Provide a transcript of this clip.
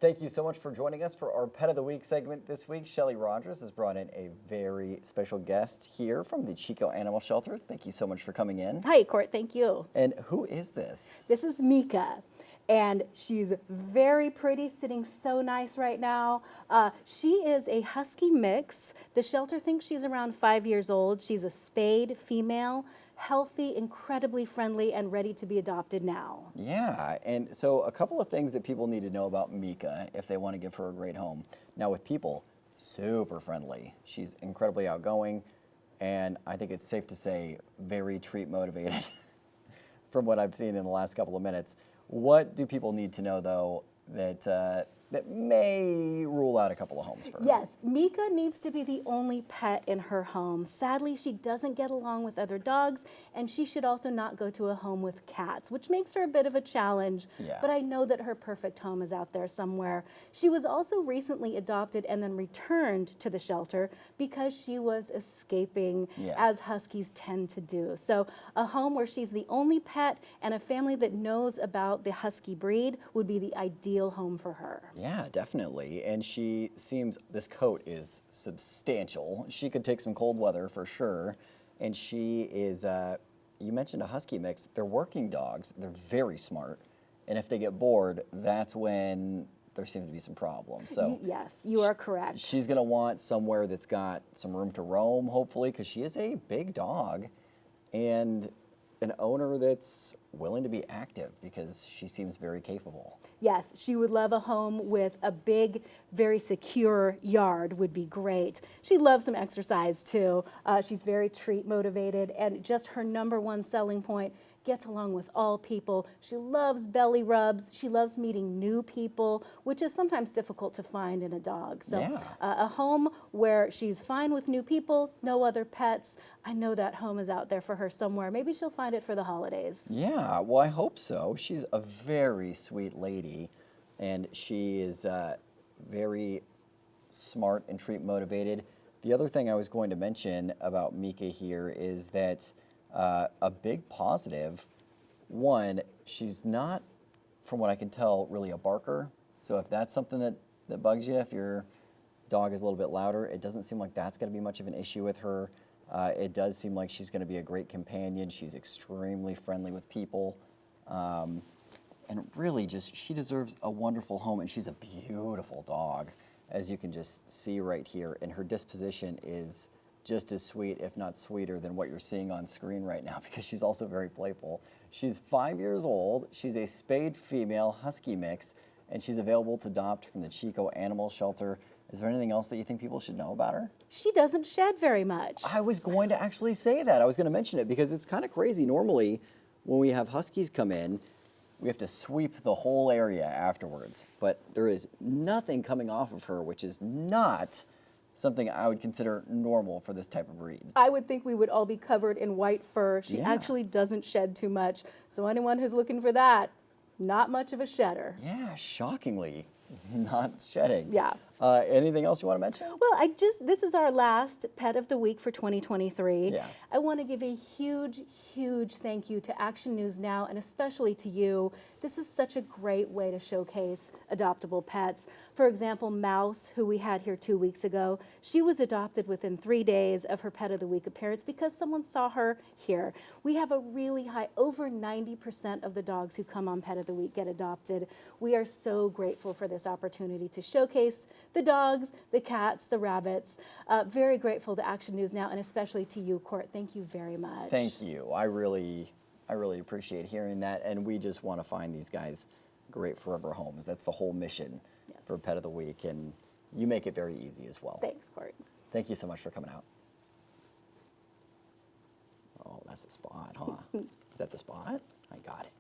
Thank you so much for joining us for our Pet of the Week segment this week. Shelly Rogers has brought in a very special guest here from the Chico Animal Shelter. Thank you so much for coming in. Hi, Court. Thank you. And who is this? This is Meeka, and she's very pretty, sitting so nice right now. She is a husky mix. The shelter thinks she's around 5 years old. She's a spayed female, healthy, incredibly friendly, and ready to be adopted now. Yeah, and so a couple of things that people need to know about Meeka if they want to give her a great home. Now with people, super friendly. She's incredibly outgoing, and I think it's safe to say very treat motivated from what I've seen in the last couple of minutes. What do people need to know though that may rule out a couple of homes for her? Yes, Meeka needs to be the only pet in her home. Sadly, she doesn't get along with other dogs, and she should also not go to a home with cats, which makes her a bit of a challenge. Yeah. But I know that her perfect home is out there somewhere. She was also recently adopted and then returned to the shelter because she was escaping, as huskies tend to do. So a home where she's the only pet and a family that knows about the husky breed would be the ideal home for her. Yeah, definitely. And she seems, this coat is substantial. She could take some cold weather for sure. And she is, you mentioned a husky mix. They're working dogs. They're very smart. And if they get bored, that's when there seem to be some problems. So yes, you are correct. She's going to want somewhere that's got some room to roam, hopefully, because she is a big dog. And an owner that's willing to be active because she seems very capable. Yes, she would love a home with a big, very secure yard would be great. She loves some exercise too. She's very treat motivated, and just her #1 selling point, gets along with all people. She loves belly rubs. She loves meeting new people, which is sometimes difficult to find in a dog. So a home where she's fine with new people, no other pets. I know that home is out there for her somewhere. Maybe she'll find it for the holidays. Yeah, well, I hope so. She's a very sweet lady, and she is very smart and treat motivated. The other thing I was going to mention about Meeka here is that a big positive, one, she's not, from what I can tell, really a barker. So if that's something that bugs you, if your dog is a little bit louder, it doesn't seem like that's going to be much of an issue with her. It does seem like she's going to be a great companion. She's extremely friendly with people. And really just, she deserves a wonderful home, and she's a beautiful dog, as you can just see right here. And her disposition is just as sweet, if not sweeter, than what you're seeing on screen right now, because she's also very playful. She's 5 years old. She's a spayed female husky mix, and she's available to adopt from the Chico Animal Shelter. Is there anything else that you think people should know about her? She doesn't shed very much. I was going to actually say that. I was going to mention it because it's kind of crazy. Normally, when we have huskies come in, we have to sweep the whole area afterwards. But there is nothing coming off of her, which is not something I would consider normal for this type of breed. I would think we would all be covered in white fur. She actually doesn't shed too much. So anyone who's looking for that, not much of a shedder. Yeah, shockingly not shedding. Yeah. Anything else you want to mention? Well, this is our last Pet of the Week for 2023. Yeah. I want to give a huge, huge thank you to Action News Now, and especially to you. This is such a great way to showcase adoptable pets. For example, Mouse, who we had here 2 weeks ago, she was adopted within 3 days of her Pet of the Week appearance because someone saw her here. We have a really high, over 90% of the dogs who come on Pet of the Week get adopted. We are so grateful for this opportunity to showcase the dogs, the cats, the rabbits. Very grateful to Action News Now, and especially to you, Court. Thank you very much. Thank you. I really appreciate hearing that, and we just want to find these guys great forever homes. That's the whole mission for Pet of the Week, and you make it very easy as well. Thanks, Court. Thank you so much for coming out. Oh, that's the spot, huh? Is that the spot? I got it.